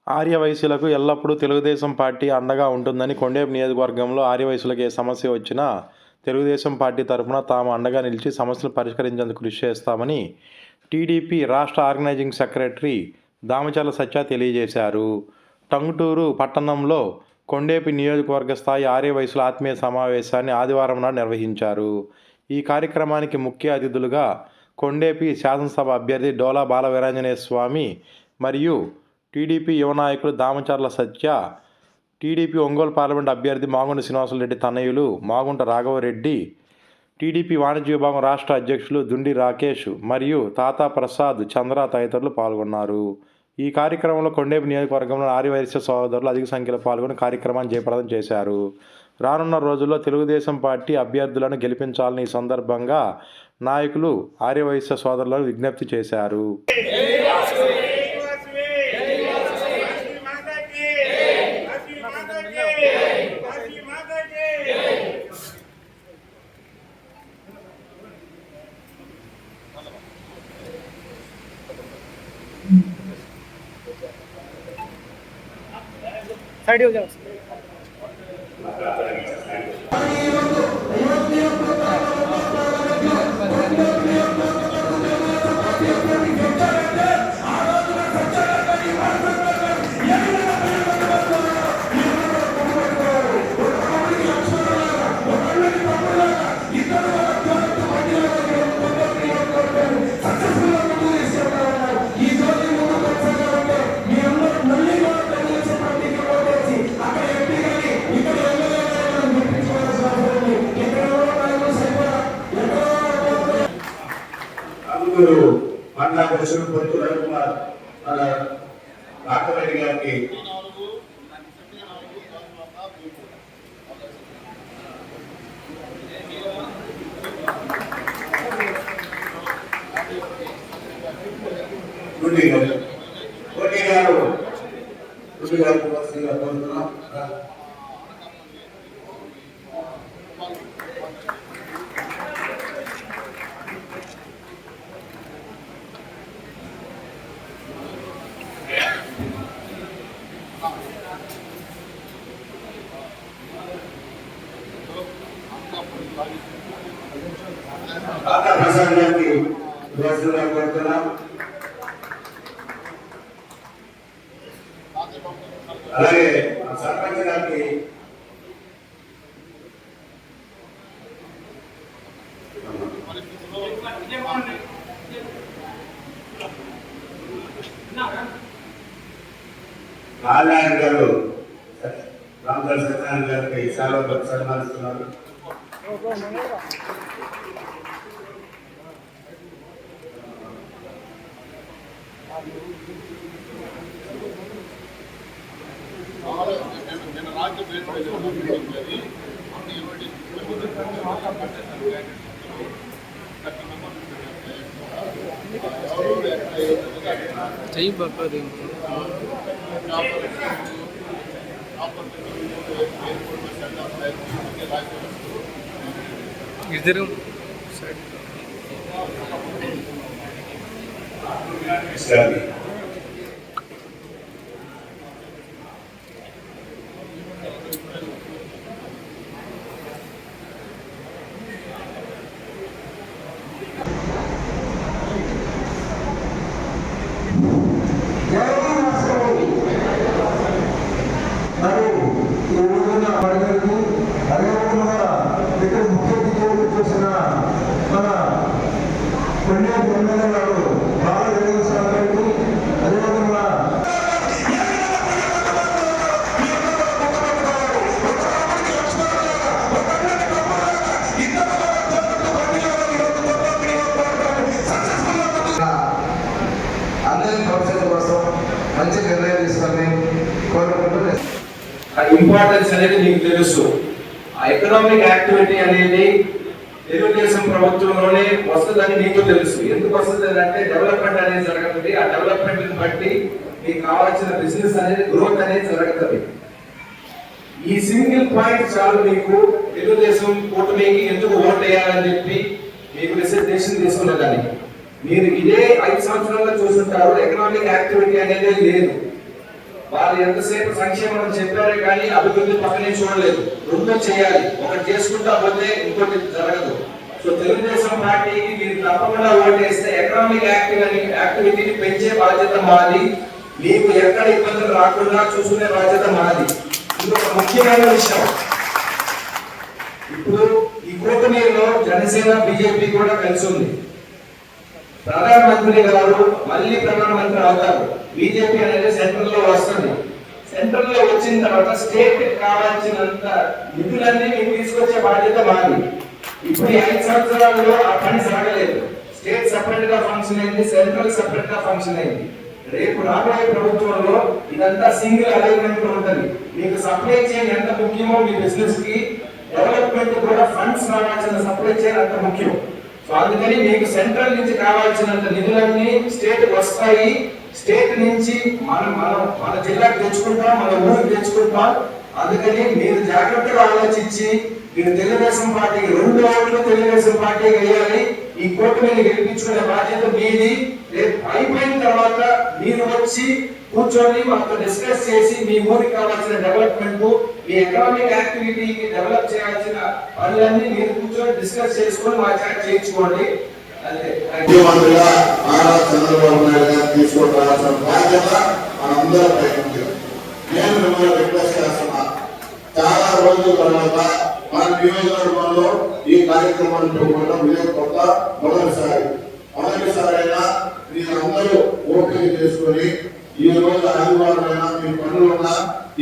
ఆర్యవైశ్యులకు ఎల్లప్పుడూ తెలుగుదేశం పార్టీ అండగా ఉంటుందని కొండేపు నియోజకవర్గంలో ఆర్యవైశ్యులకు ఏ సమస్య వచ్చినా తెలుగుదేశం పార్టీ తరఫున తాము అండగా నిలిచి సమస్యలు పరిష్కరించేందుకు కృషి చేస్తామని టీడీపీ రాష్ట్ర ఆర్గనైజింగ్ సెక్రటరీ దామచర్ల సత్య తెలియజేశారు. టంగుటూరు పట్టణంలో కొండేపి నియోజకవర్గ స్థాయి ఆర్యవైశ్యుల ఆత్మీయ సమావేశాన్ని ఆదివారం నాడు నిర్వహించారు. ఈ కార్యక్రమానికి ముఖ్య అతిథులుగా కొండేపి శాసనసభ అభ్యర్థి డోలా బాలవీరాంజనేయ స్వామి మరియు టీడీపీ యువ నాయకులు దామచర్ల సత్య, టీడీపీ ఒంగోలు పార్లమెంట్ అభ్యర్థి మాగుంట శ్రీనివాసరెడ్డి తనయులు మాగుంట రాఘవరెడ్డి, టీడీపీ వాణిజ్య విభాగం రాష్ట్ర అధ్యక్షులు దుండి రాకేష్ మరియు తాతా ప్రసాద్ చంద్ర తదితరులు పాల్గొన్నారు. ఈ కార్యక్రమంలో కొండేపు నియోజకవర్గంలో ఆర్యవైశ్య సోదరులు అధిక సంఖ్యలో పాల్గొని కార్యక్రమాన్ని జయప్రదం చేశారు. రానున్న రోజుల్లో తెలుగుదేశం పార్టీ అభ్యర్థులను గెలిపించాలని ఈ సందర్భంగా నాయకులు ఆర్యవైశ్య సోదరులను విజ్ఞప్తి చేశారు. साइड हो जाओ। మండల అధ్యక్షుడు పొత్తు రవికుమార్ రాఘవరెడ్డి గారికి కోరుతున్నాం. ప్రసాద్ గారికి కోరుతున్నాం. అలాగే సర్పంచ్ గారికి నారాయణ గారు రామదాస్ సత్యనారాయణ గారికి చాలా సన్మానిస్తున్నారు. सही बाबा इधर మంచి నిర్ణయం తీసుకొని కోరుకుంటూ ఇంపార్టెన్స్ అనేది మీకు తెలుసు. ఆ ఎకనామిక్ యాక్టివిటీ అనేది తెలుగుదేశం ప్రభుత్వంలోనే వస్తుందని మీకు తెలుసు. ఎందుకు వస్తుంది అంటే డెవలప్మెంట్ అనేది జరుగుతుంది. ఆ డెవలప్మెంట్ బట్టి మీకు కావాల్సిన బిజినెస్ అనేది గ్రోత్ అనేది జరుగుతుంది. ఈ సింగిల్ పాయింట్ చాలు మీకు తెలుగుదేశం కూటమికి ఎందుకు ఓట్ వేయాలని చెప్పి మీకు డెసిషన్ తీసుకున్నదాన్ని. మీరు ఇదే 5 సంవత్సరాల్లో చూస్తుంటారు, ఎకనామిక్ యాక్టివిటీ అనేది లేదు. వాళ్ళు ఎంతసేపు సంక్షేమం చెప్పారే కానీ అభివృద్ధి పక్కనే చూడలేదు. రెండు చేయాలి, ఒకటి చేసుకుంటా పోతే ఇంకోటి జరగదు. సో తెలుగుదేశం పార్టీకి మీరు తప్పకుండా ఓటేస్తే ఎకనామిక్ యాక్టివిటీని పెంచే బాధ్యత మాది. మీకు ఎక్కడ ఇబ్బందులు రాకుండా చూసుకునే బాధ్యత మాది. ఇంకొక ముఖ్యమైన విషయం, ఇప్పుడు ఈ కూటమిలో జనసేన బీజేపీ కూడా కలిసి ఉంది. ప్రధానమంత్రి గారు మళ్ళీ ప్రధానమంత్రి అవుతారు. బీజేపీ అనేది సెంట్రల్ లో వస్తుంది. సెంట్రల్ లో వచ్చిన తర్వాత స్టేట్ కావాల్సినంత నిధులన్నీ మీకు తీసుకొచ్చే బాధ్యత మాది. ఇప్పుడు 5 సంవత్సరాల్లో ఆ పని సాగలేదు. స్టేట్ సపరేట్ గా ఫంక్షన్ అయింది, సెంట్రల్ సపరేట్ గా ఫంక్షన్ అయింది. రేపు రాబోయే ప్రభుత్వంలో ఇదంతా సింగిల్ అలైన్మెంట్ లో ఉంటుంది. మీకు సప్లై చైన్ ఎంత ముఖ్యమో మీ బిజినెస్ కి, డెవలప్మెంట్ కూడా ఫండ్స్ రావాల్సిన సప్లై చైన్ అంత ముఖ్యం. సో అందుకని మీకు సెంట్రల్ నుంచి కావాల్సినంత నిధులన్నీ స్టేట్ వస్తాయి. స్టేట్ నుంచి మన జిల్లాకు తెచ్చుకుంటాం, మన ఊరికి తెచ్చుకుంటాం. అందుకని మీరు జాగ్రత్తగా ఆలోచించి మీరు తెలుగుదేశం పార్టీకి 2 ఓట్లు తెలుగుదేశం పార్టీకి వేయాలి. ఈ కూటమిని గెలిపించుకునే బాధ్యత మీది. రేపు అయిపోయిన తర్వాత మీరు వచ్చి కూర్చొని మాతో డిస్కస్ చేసి మీ ఊరికి కావాల్సిన డెవలప్మెంట్, మీ ఎకనామిక్ యాక్టివిటీకి డెవలప్ చేయాల్సిన పనులన్నీ మీరు కూర్చొని డిస్కస్ చేసుకొని మా చాట్ చేయించుకోండి. ముఖ్యమంత్రిగా నారా చంద్రబాబు నాయుడు గారు తీసుకోవాల్సిన బాధ్యత మనందరిపై ఉంది. నేను మిమ్మల్ని రిక్వెస్ట్ చేస్తున్నా, చాలా రోజుల తర్వాత మన నియోజకవర్గంలో ఈ కార్యక్రమాన్ని పెట్టుకోవడం ఇదే కొత్త మొదటిసారైనా మీరందరూ ఓపిక చేసుకొని ఈ రోజు ఆదివారం అయినా మీ పనులున్నా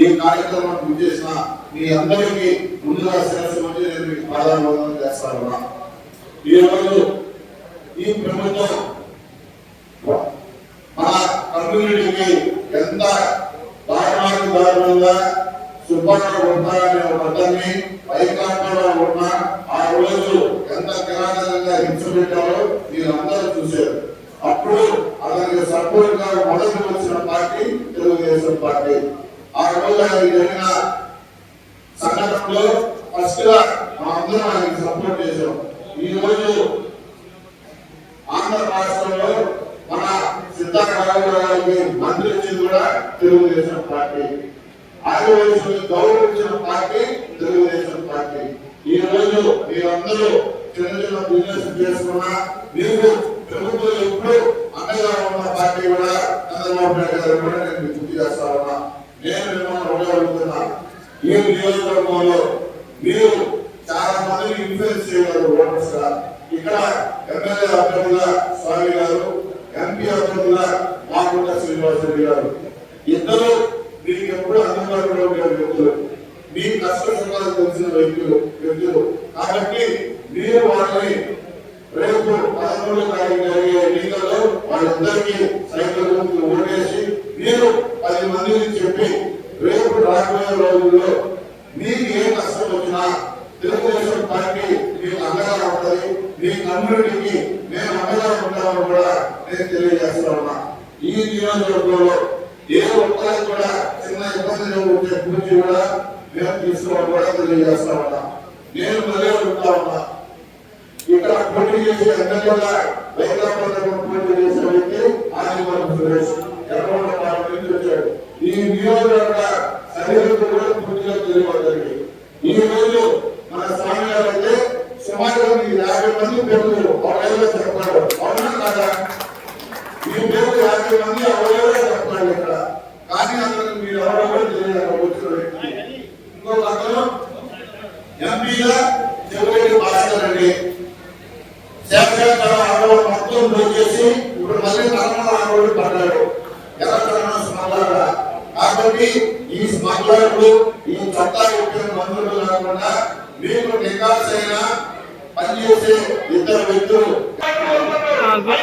ఈ కార్యక్రమాన్ని చేసిన మీ అందరికీ ముందుగా శిరస్సు వచ్చి నేను మీకు పాదాభివందనం చేస్తాను. ఈ రోజు ఈ ప్రభుత్వం మన కమ్యూనిటీకి ఎంత దారుణంగా సుబ్బారావు ఉంటారనే ఒక అతన్ని పైకాండలో ఉన్న ఆ రోజు ఎంత కిరాతకంగా హింస పెట్టారో మీరందరూ చూశారు. అప్పుడు అతనికి సపోర్ట్ గా మొదటి వచ్చిన పార్టీ తెలుగుదేశం పార్టీ. ఆ రోజు ఆయన జరిగిన సంఘటనలో ఫస్ట్ గా అందరం ఆయనకి సపోర్ట్ చేశాం. ఈ రోజు ఆంధ్ర రాష్ట్రంలో మన సిద్ధారామరావు గారికి మంత్రి వచ్చింది కూడా తెలుగుదేశం పార్టీ. ఆదివాసులను గౌరవించిన పార్టీ తెలుగుదేశం పార్టీ. ఈ రోజు మీరందరూ చిన్న చిన్న బిజినెస్ చేసుకున్నా మీరు ప్రభుత్వం ఎప్పుడు అండగా ఉన్న పార్టీ కూడా చంద్రబాబు నాయుడు గారు కూడా నేను గుర్తు చేస్తా ఉన్నా. నేను మిమ్మల్ని అడుగుతున్నా, ఈ నియోజకవర్గంలో మీరు చాలా మందిని ఇన్ఫ్లుయెన్స్ చేయగలరు ఓటర్స్ గా. ఇక్కడ ఎమ్మెల్యే అభ్యర్థులుగా స్వామి గారు, ఎంపీ అభ్యర్థులుగా మాగుంట శ్రీనివాసరెడ్డి గారు, ఇద్దరు మీకు ఎప్పుడు అందుబాటులో ఉండే వ్యక్తులు, మీ కష్ట సుఖాలు తెలిసిన వ్యక్తులు. కాబట్టి మీరు వాళ్ళని రేపు 13వ తారీఖు జరిగే ఎన్నికల్లో వాళ్ళందరికీ సైకిల్ గుర్తులు ఓటేసి మీరు 10 మందిని చెప్పి రేపు రాబోయే రోజుల్లో మీకు ఏ కష్టం వచ్చినా తెలుగుదేశం పార్టీ మీకు అండగా ఉంటుంది, మీ కమ్యూనిటీకి మేము అండగా ఉంటామని కూడా నేను తెలియజేస్తా ఉన్నా. ఈ నియోజకవర్గంలో ఏ ఒక్కరికి కూడా చిన్న ఇబ్బంది ఉంటే గురించి కూడా మేము తీసుకోవడం కూడా తెలియజేస్తా ఉన్నా. నేను మళ్ళీ అడుగుతా ఉన్నా, ఇక్కడ పోటీ చేసే ఎమ్మెల్యేగా వైకాపాలో పోటీ చేసే వ్యక్తి ఆదివారం సురేష్ ఎర్రగొండ పార్టీ నుంచి వచ్చాడు. ఈ నియోజకవర్గ సరిహద్దు కూడా పూర్తిగా తెలియబడ్డాయి. ఈ రోజు మన స్వామి గారు అయితే సుమారుగా 50 మంది పేర్లు అవైలో చెప్పారు. అవునా కదా? ఈ పేరు 50 మంది అవైలో చెప్పాలి ఇక్కడ. కానీ అతను మీరు ఎవరో కూడా తెలియదు వచ్చిన వ్యక్తి. ఇంకొక అతను ఎంపీగా చెవిరెడ్డి భాస్కర్ రెడ్డి శాఖలో మొత్తం చేసి ఇప్పుడు మళ్ళీ నర్మల పడ్డాడు. Electron smuggler. కాబట్టి ఈ స్మగ్లర్లు, ఈ చట్టా ఎక్కిన మందులు కాకుండా మీకు నికాసైన పనిచేసే ఇద్దరు వ్యక్తులు చట్టాన్ని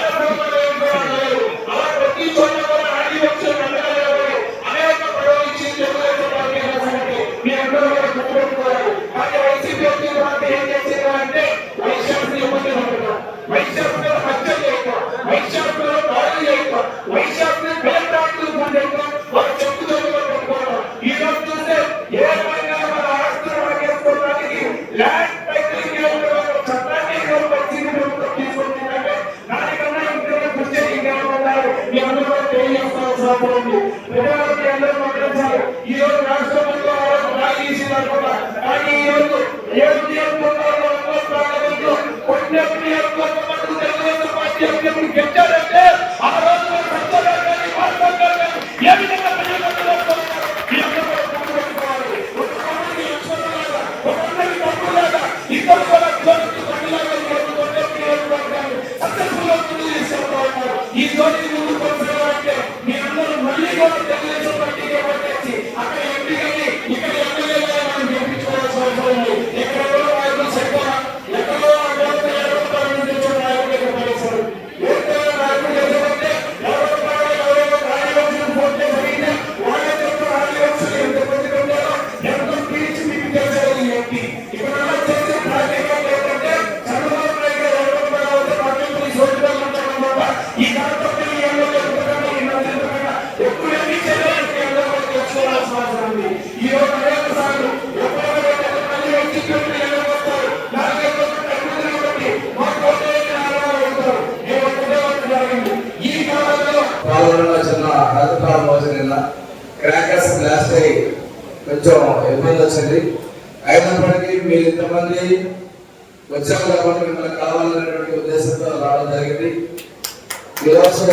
క్రాకర్స్ బ్లాస్ట్ అయ్యి కొంచెం ఇబ్బంది వచ్చింది. అయినప్పటికీ మీరు ఇంతమంది వచ్చాము కాబట్టి మిమ్మల్ని కావాలనేటువంటి ఉద్దేశంతో రావడం జరిగింది. ఈరోజు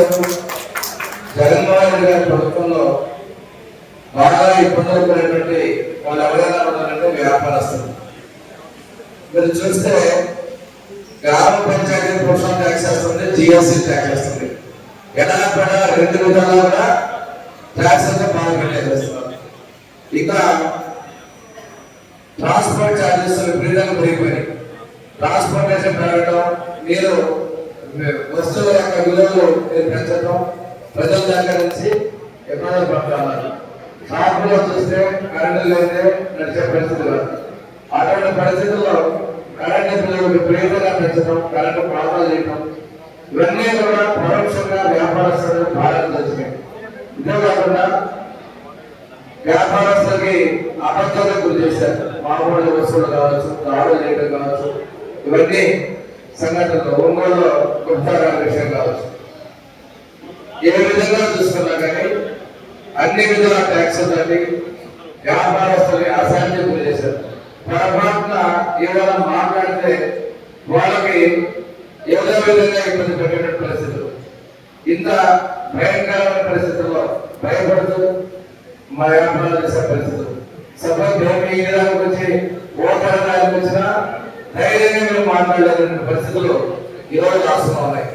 జగన్మోహన్ రెడ్డి గారి ప్రభుత్వంలో బాగా ఇబ్బందులు పడినటువంటి వాళ్ళు ఎవరైనా ఉన్నారంటే వ్యాపారస్తులు. మీరు చూస్తే గ్రామ పంచాయతీ ప్రోత్సాహం ట్యాక్స్ వేస్తుంది, జిఎస్టీ ట్యాక్స్ వేస్తుంది. ఎడాపడ రెండు విధాలు కూడా ట్యాక్స్ అయితే బాగా పెట్టేస్తున్నారు. ఇంకా ట్రాన్స్పోర్ట్ ఛార్జెస్ విపరీతంగా పెరిగిపోయినాయి. ట్రాన్స్పోర్టేషన్ పెరగడం, మీరు వస్తువుల యొక్క విలువలు పెంచడం, ప్రజల దగ్గర నుంచి ఇబ్బందులు పడుతున్నారు. షాపులో చూస్తే కరెంటు లేదే నడిచే పరిస్థితి కాదు. అటువంటి పరిస్థితుల్లో కరెంటు బిల్లులు విపరీతంగా పెంచడం, కరెంటు కోతలు చేయడం, ఇవన్నీ కూడా పరోక్షంగా వ్యాపారస్తులు భారత వచ్చినాయి. ఇదే కాకుండా వ్యాపారస్తులకి అబద్ధాలకు గురి చేశారు. మామూలు వస్తువులు కావచ్చు, దాడులు చేయడం కావచ్చు, ఇవన్నీ సంఘటనలు ఒంగోలులో గుప్తారాల విషయం కావచ్చు. ఏ విధంగా చూసుకున్నా కానీ అన్ని విధాల ట్యాక్స్ తల్లి వ్యాపారస్తుల్ని అసాధ్యం గురి చేశారు. పొరపాటున ఏదైనా మాట్లాడితే వాళ్ళకి ఏదో విధంగా ఇబ్బంది పెట్టిన పరిస్థితులు, ఇంత భయంకరమైన పరిస్థితుల్లో భయపడుతూ మా వ్యాపారాలు చేసే పరిస్థితులు. సపోజ్ మేము ఈ విధానికి వచ్చి ఓటర్లకు వచ్చినా ధైర్యంగా మేము మాట్లాడలేని పరిస్థితులు ఈరోజు రాష్ట్రంలో ఉన్నాయి.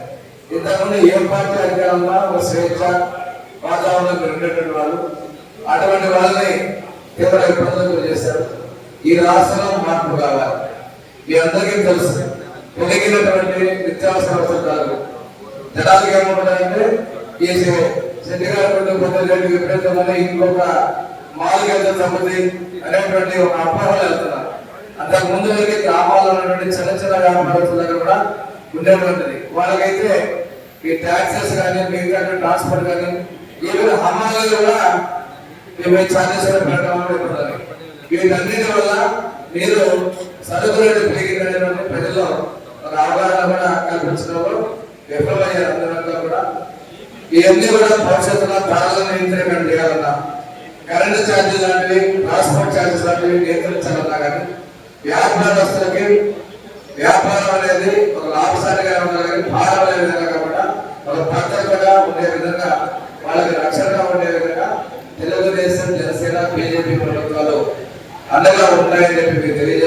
ఇంతకుముందు ఏ పార్టీ అధికారంలో ఒక స్వేచ్ఛ వాతావరణంలో ఉండేటువంటి వాళ్ళు అటువంటి వాళ్ళని తీవ్ర ఇబ్బందులు చేశారు. ఈ రాష్ట్రంలో మార్పు కావాలి. మీ అందరికీ తెలుసు, పెరిగినటువంటి నిత్యావసర వస్తువులు జనాలకు ఏమంటారంటే ఈ సెంటిగారు పొద్దు విపరీతమైన ఇంకొక మాల్కి ఎంత సంబంధి అనేటువంటి ఒక అపోహలు వెళ్తున్నారు. అంతకు ముందు వరకు గ్రామాల్లో ఉన్నటువంటి చిన్న చిన్న వ్యాపారస్తుల దగ్గర కూడా ఉండేటువంటిది. వాళ్ళకైతే ఈ ట్యాక్సెస్ కానీ, మిగతా ట్రాన్స్పోర్ట్ కానీ, ఈవెన్ హమాలు కూడా మేము ఛార్జెస్ పెట్టడం. వీటన్నిటి వల్ల మీరు సరుకులు పెరిగినటువంటి ప్రజల్లో ఒక అవగాహన కూడా కల్పించడంలో విఫలమయ్యారు. అందరంతా కూడా ఇవన్నీ కూడా భవిష్యత్తులో ధరలను నియంత్రణ చేయాలన్నా, కరెంటు ఛార్జీలు లాంటివి, ట్రాన్స్పోర్ట్ ఛార్జెస్ లాంటివి నియంత్రించాలన్నా కానీ వ్యాపారస్తులకి వ్యాపారం అనేది ఒక లాభసాటిగా ఉండాలి కానీ భారం అనే విధంగా కాకుండా ఒక భద్రతగా ఉండే విధంగా, వాళ్ళకి రక్షణగా ఉండే విధంగా తెలుగుదేశం, జనసేన, బీజేపీ ప్రభుత్వాలు అండగా ఉంటాయని చెప్పి మీకు తెలియజేస్తారు.